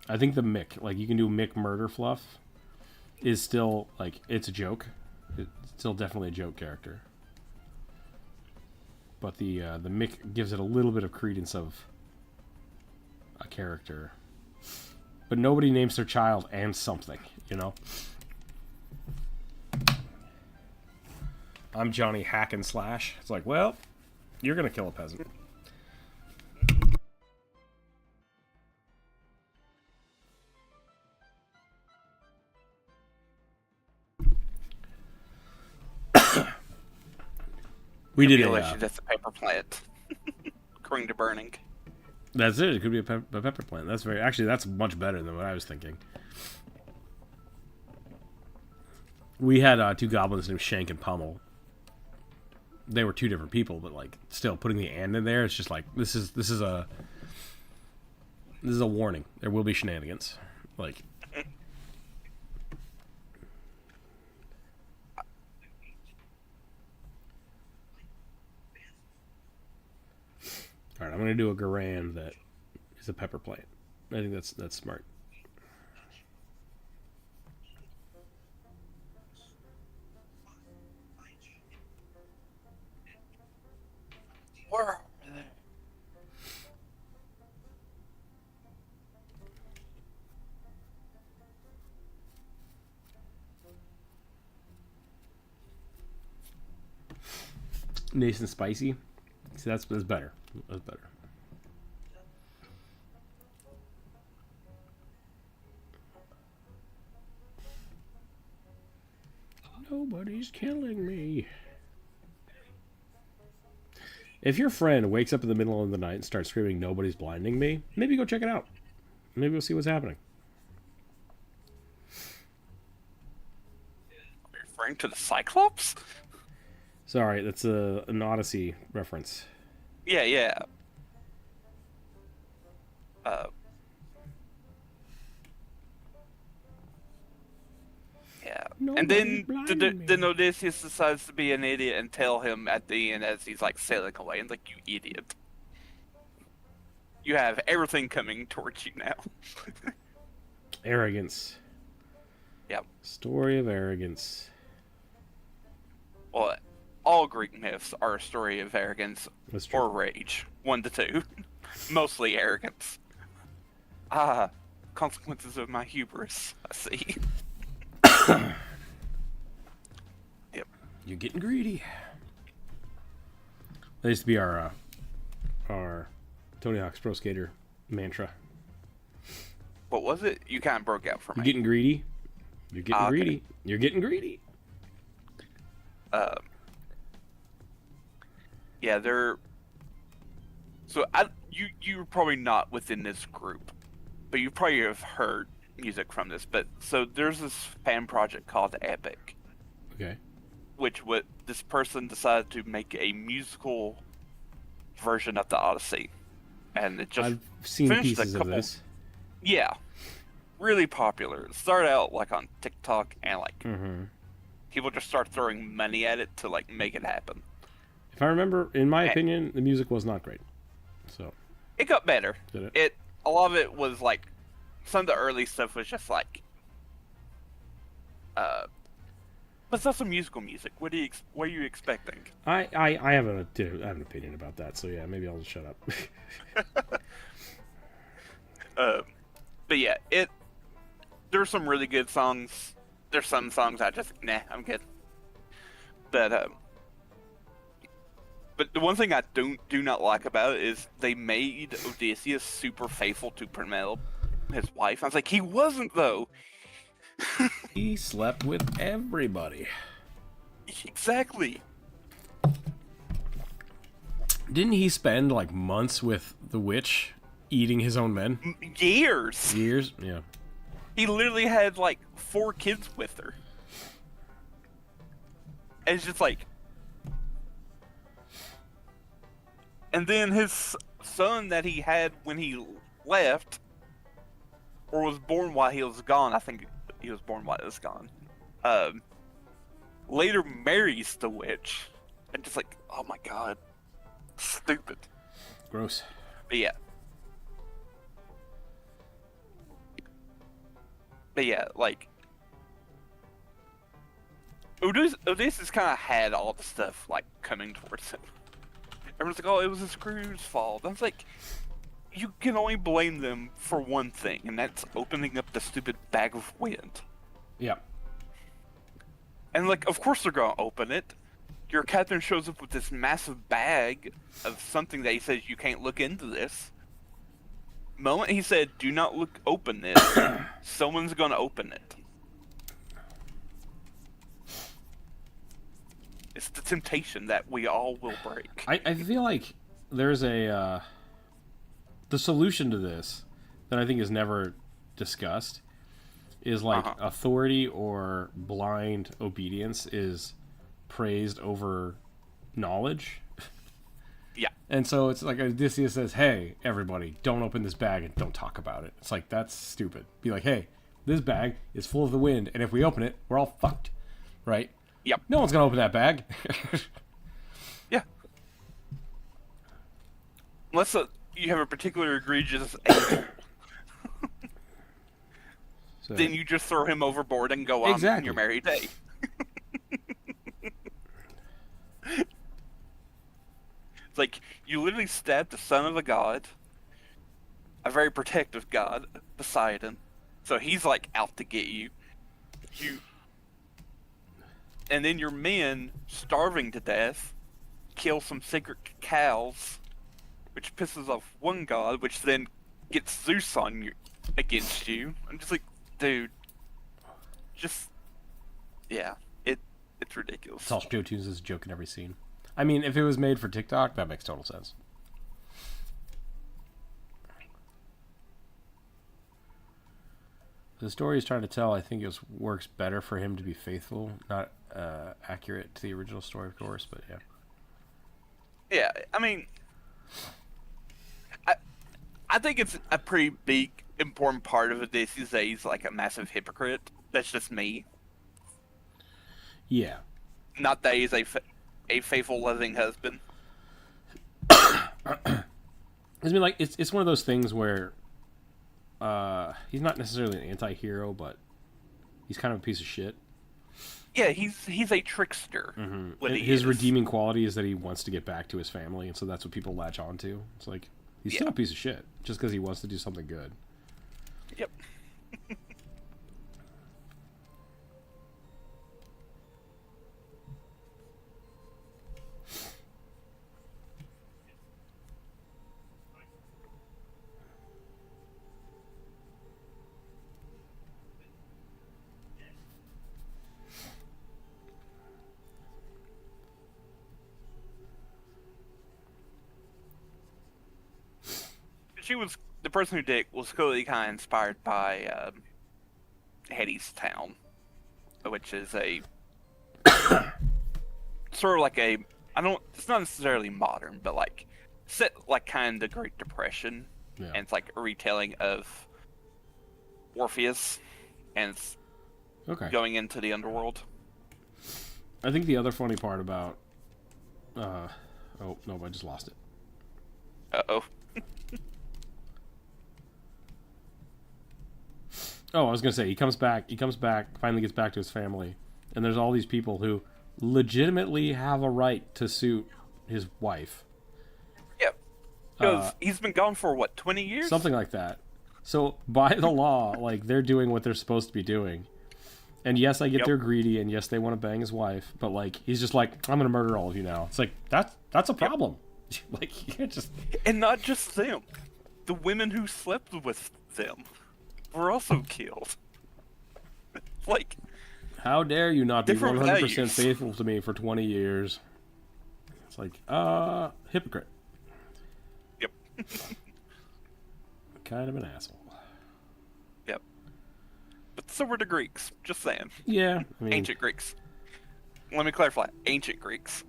I think the Mick, like you can do Mick Murder Fluff, is still like it's a joke. It's still definitely a joke character. But the Mick gives it a little bit of credence of a character. But nobody names their child and something, you know? I'm Johnny Hack and Slash. It's like, well, you're gonna kill a peasant. We did That's a pepper plant. According to Burning. That's it. It could be a pepper plant. That's much better than what I was thinking. We had two goblins named Shank and Pummel. They were two different people, but like still putting the and in there, it's just like this is a warning. There will be shenanigans. Like Alright, I'm gonna do a Garand that is a pepper plant. I think that's smart. Where are they? Nice and spicy. See, that's better. That's better. Nobody's killing me. If your friend wakes up in the middle of the night and starts screaming, "Nobody's blinding me," maybe go check it out. Maybe we'll see what's happening. Are you referring to the Cyclops? Sorry, that's an Odyssey reference. Yeah. Yeah. And then Odysseus decides to be an idiot and tell him at the end as he's like sailing away, and like, you idiot. You have everything coming towards you now. Arrogance. Yep. Story of arrogance. Well, all Greek myths are a story of arrogance or rage. 1 to 2. Mostly arrogance. Consequences of my hubris. I see. Yep. You're getting greedy. That used to be our Tony Hawk's Pro Skater mantra. What was it? You kind of broke out for me. You're getting greedy. You're getting greedy. You're getting greedy. Yeah, they're. So you're probably not within this group, but you probably have heard music from this. But so there's this fan project called Epic. Okay. Which this person decided to make a musical version of the Odyssey, and it just I've seen pieces of this. Yeah, really popular. It started out like on TikTok, and like people just start throwing money at it to like make it happen. If I remember, in my opinion, the music was not great. So it got better. Did it? A lot of it was like some of the early stuff was just like but it's also musical music. What are you expecting? I have an opinion about that. So yeah, maybe I'll just shut up. But yeah, there's some really good songs. There's some songs I'm good. But the one thing I do not like about it is they made Odysseus super faithful to Penelope, his wife. I was like, he wasn't though. He slept with everybody. Exactly. Didn't he spend like months with the witch eating his own men? Years. Years? Yeah. He literally had like 4 kids with her. And it's just like. And then his son that he had when he left, or was born while he was gone, I think he was born while he was gone, later marries the witch. And just like, oh my god. Stupid. Gross. But yeah, like, Odysseus kind of had all the stuff, like, coming towards him. Everyone's like, oh, it was the Screw's fault. I was like, you can only blame them for one thing, and that's opening up the stupid bag of wind. Yeah. And, like, of course they're gonna open it. Your captain shows up with this massive bag of something that he says, you can't look into this. The moment he said, do not open this, someone's gonna open it. It's the temptation that we all will break. I feel like there's the solution to this that I think is never discussed is like authority or blind obedience is praised over knowledge. Yeah. And so it's like Odysseus says, hey, everybody, don't open this bag and don't talk about it. It's like, that's stupid. Be like, hey, this bag is full of the wind, and if we open it, we're all fucked. Right? Yep. No one's going to open that bag. Yeah. Unless you have a particular egregious angle. So, then you just throw him overboard and go on your merry day. It's like, you literally stabbed the son of a god, a very protective god, Poseidon. So he's like out to get you. And then your men, starving to death, kill some sacred cows, which pisses off one god, which then gets Zeus on you against you. I'm just like, dude, yeah, it's ridiculous. It's all Joe Tunes' joke in every scene. I mean, if it was made for TikTok, that makes total sense. The story he's trying to tell, I think, works better for him to be faithful, not accurate to the original story, of course, but yeah. Yeah, I mean, I think it's a pretty big, important part of Odysseus that he's like a massive hypocrite. That's just me. Yeah. Not that he's a faithful, loving husband. I mean, like, it's one of those things where he's not necessarily an anti-hero, but he's kind of a piece of shit. Yeah, he's a trickster. Mm-hmm. His redeeming quality is that he wants to get back to his family, and so that's what people latch on to. It's like, he's still a piece of shit, just because he wants to do something good. Yep. She was the person who did it was clearly kind of inspired by Hades Town, which is a sort of like a it's not necessarily modern, but like set like kind of the Great Depression, and it's like a retelling of Orpheus, and it's going into the underworld. I think the other funny part about oh no, I just lost it. Uh-oh. Oh, I was gonna say he comes back, finally gets back to his family, and there's all these people who legitimately have a right to suit his wife. Yep. Because he's been gone for what, 20 years? Something like that. So by the law, like, they're doing what they're supposed to be doing. And yes, I get they're greedy, and yes, they want to bang his wife, but like, he's just like, I'm gonna murder all of you now. It's like that's a problem. Like, you can't just. And not just them, the women who slept with them were also killed. Like, how dare you not be 100% values. faithful to me for 20 years? It's like, hypocrite. Yep. Kind of an asshole. Yep. But so were the Greeks. Just saying. Yeah, I mean, ancient Greeks. Let me clarify. Ancient Greeks.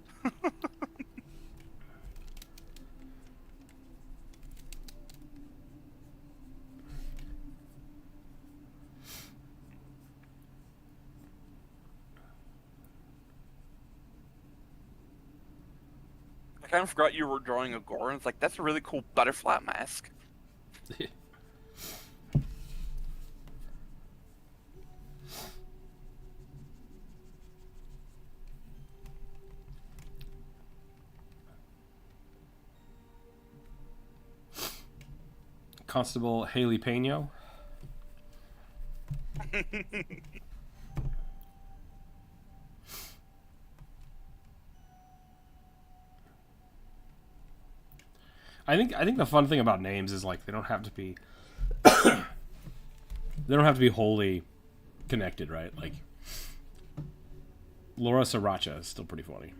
I kind of forgot you were drawing a Goron. It's like, that's a really cool butterfly mask. Constable Haley Peno. I think the fun thing about names is, like, they don't have to be wholly connected, right? Like, Laura Sriracha is still pretty funny.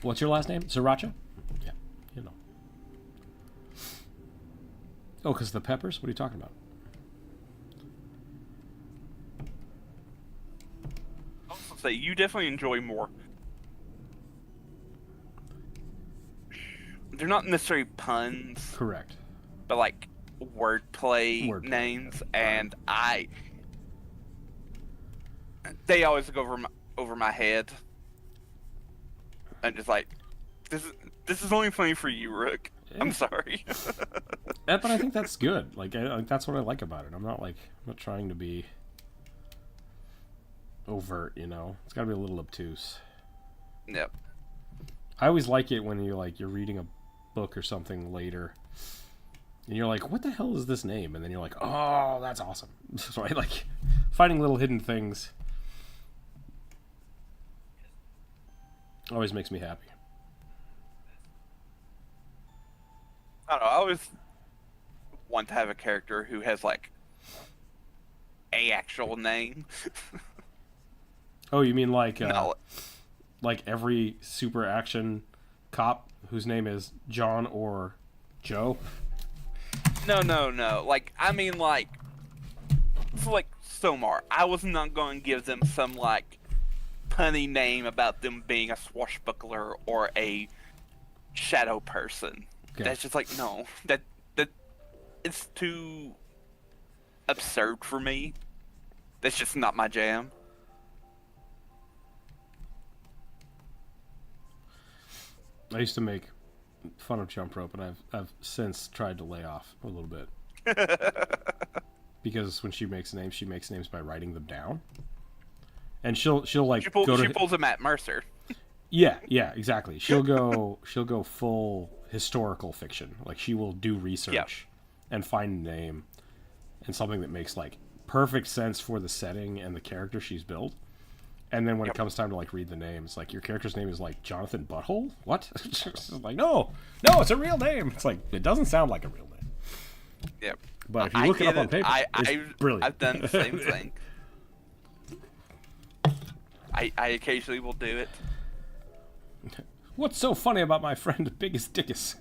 What's your last name? Sriracha? Yeah, you know. Oh, because the peppers? What are you talking about? I'll also say, you definitely enjoy more. They're not necessarily puns. Correct. But like wordplay names, and they always go over my head. I'm just like, this is only funny for you, Rook. I'm sorry. But I think that's good. Like, that's what I like about it. I'm not trying to be overt, you know. It's got to be a little obtuse. Yep. I always like it when you're reading a book or something later, and you're like, what the hell is this name? And then you're like, oh, that's awesome. So I like finding little hidden things. Always makes me happy. I don't know, I always want to have a character who has like a actual name. Oh, you mean like every super action cop whose name is John or Joe? No. Like, I mean, like, so like Somar, I was not going to give them some like punny name about them being a swashbuckler or a shadow person. Okay. That's just like, no, that it's too absurd for me. That's just not my jam. I used to make fun of jump rope, and I've since tried to lay off a little bit. Because when she makes names by writing them down. And she'll like she pulls a Matt Mercer. Yeah, exactly. She'll go full historical fiction. Like she will do research and find a name and something that makes like perfect sense for the setting and the character she's built. And then when it comes time to like read the names, like your character's name is like Jonathan Butthole? What? Like no, it's a real name. It's like it doesn't sound like a real name. Yep. But if you look it up on paper, it's brilliant. I've done the same thing. I occasionally will do it. What's so funny about my friend Biggest Dickus?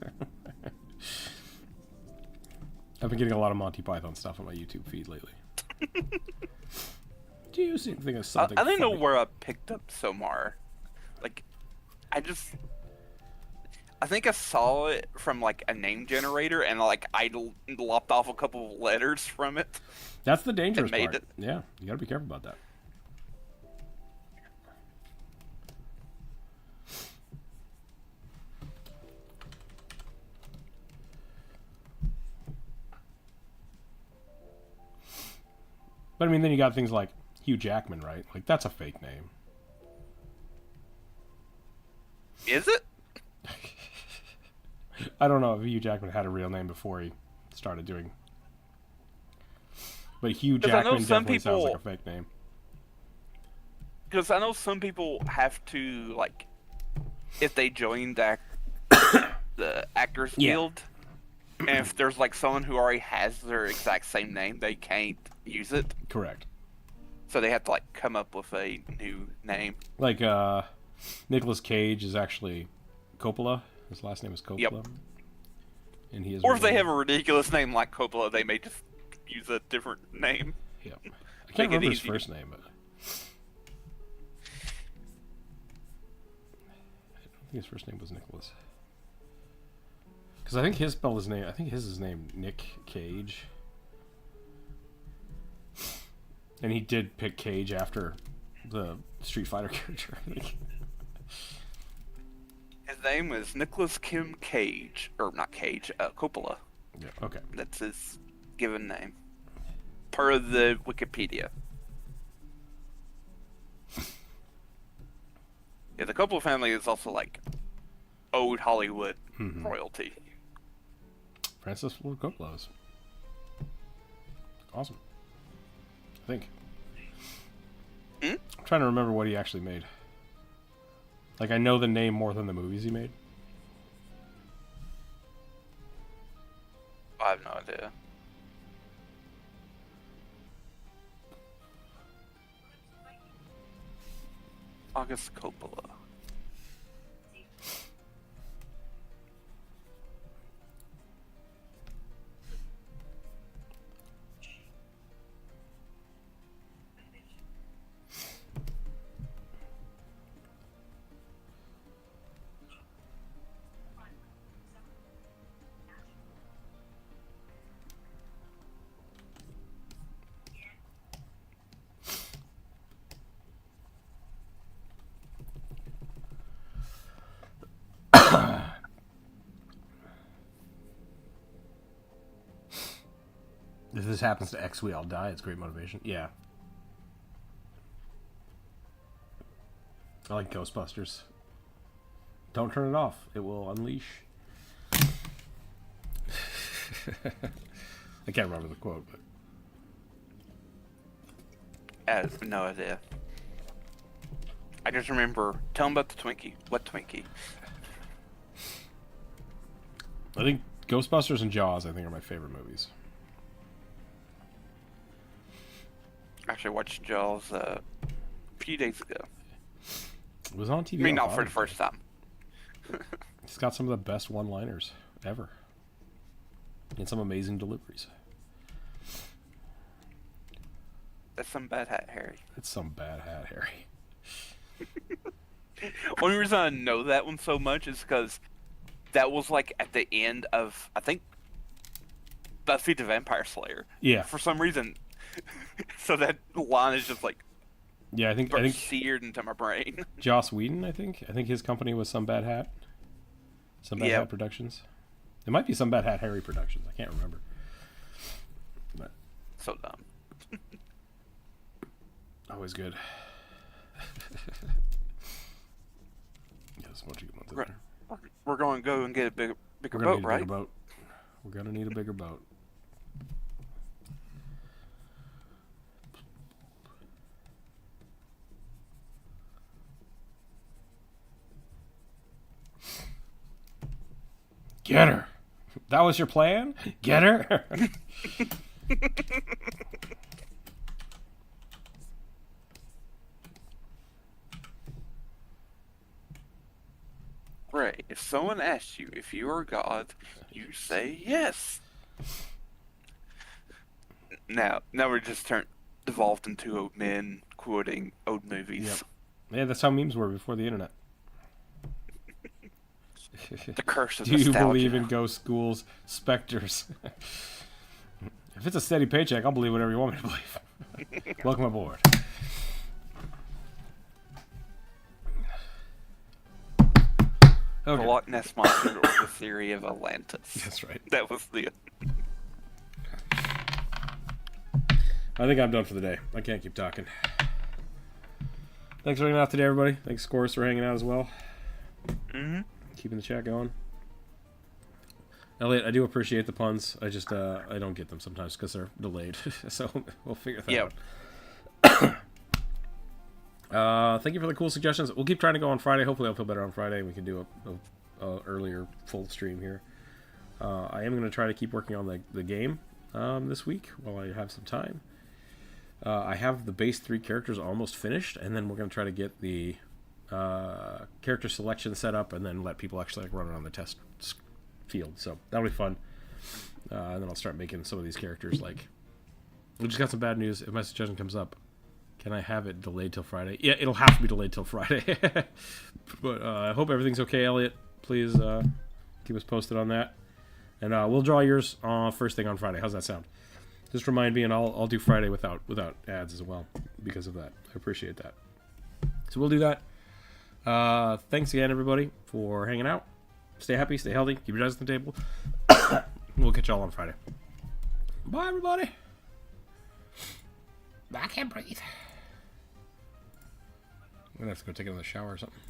I've been getting a lot of Monty Python stuff on my YouTube feed lately. Do you think of something? I don't know funny? where I picked up Somar. Like, I think I saw it from like a name generator, and like I lopped off a couple of letters from it. That's the dangerous made part. it. Yeah, you gotta be careful about that. But I mean, then you got things like Hugh Jackman, right? Like that's a fake name. Is it? I don't know if Hugh Jackman had a real name before he started doing. But Hugh Jackman definitely sounds like a fake name. Because I know some people have to, like, if they join the Actors Guild, and if there's like someone who already has their exact same name, they can't use it. Correct. So they have to like come up with a new name. Like Nicolas Cage is actually Coppola. His last name is Coppola. Yep. And he is. Or if they have a ridiculous name like Coppola, they may just use a different name. Yep. I can't remember his first name, but I don't think his first name was Nicholas. Because I think his spelled his name. I think his is named Nick Cage. And he did pick Cage after the Street Fighter character. His name is Nicholas Kim Cage, or not Cage, Coppola. Yeah. Okay. That's his given name, per the Wikipedia. Yeah, the Coppola family is also like old Hollywood royalty. Francis Ford Coppola's. Awesome. I think. I'm trying to remember what he actually made. Like, I know the name more than the movies he made. I have no idea. August Coppola. If this happens to X, we all die. It's great motivation. Yeah. I like Ghostbusters. Don't turn it off. It will unleash. I can't remember the quote, but I have no idea. I just remember, tell him about the Twinkie. What Twinkie? I think Ghostbusters and Jaws, I think, are my favorite movies. Actually, I watched Jaws a few days ago. It was on TV. I mean, not for the first time. It's got some of the best one-liners ever. And some amazing deliveries. That's some bad hat, Harry. It's some bad hat, Harry. Only reason I know that one so much is because that was like at the end of, I think, Buffy the Vampire Slayer. Yeah. For some reason. So that line is just like, yeah, I think seared into my brain. Joss Whedon, I think his company was Some Bad Hat. Some Bad Hat Productions. It might be Some Bad Hat Harry Productions. I can't remember. But so dumb. Always good. Yes, a bunch of good ones Right. there. We're going to go and get a bigger We're gonna boat, need a right? bigger boat. We're gonna need a bigger boat. Get her. That was your plan? Get her? Ray, if someone asks you if you are God, you say yes. Now we're just devolved into old men quoting old movies. Yep. Yeah, that's how memes were before the internet. The curse of Do you nostalgia. believe in ghost schools, specters? If it's a steady paycheck, I'll believe whatever you want me to believe. Welcome aboard. Okay. The Loch Ness Monster or the theory of Atlantis. That's right. That was the... I think I'm done for the day. I can't keep talking. Thanks for hanging out today, everybody. Thanks, Scorus, for hanging out as well. Mm-hmm. Keeping the chat going. Elliot, I do appreciate the puns. I just, I don't get them sometimes because they're delayed. So we'll figure that out. Thank you for the cool suggestions. We'll keep trying to go on Friday. Hopefully I'll feel better on Friday. We can do a earlier full stream here. I am going to try to keep working on the game this week while I have some time. I have the base 3 characters almost finished, and then we're going to try to get the character selection set up and then let people actually run it on the test field. So that'll be fun. And then I'll start making some of these characters. Like, we just got some bad news. If my suggestion comes up, can I have it delayed till Friday? Yeah, it'll have to be delayed till Friday. But I hope everything's okay, Elliot. Please keep us posted on that. And we'll draw yours first thing on Friday. How's that sound? Just remind me, and I'll do Friday without ads as well because of that. I appreciate that. So we'll do that. Thanks again, everybody, for hanging out. Stay happy, stay healthy, keep your eyes on the table. We'll catch y'all on Friday. Bye, everybody. I can't breathe. I'm gonna have to go take another shower or something.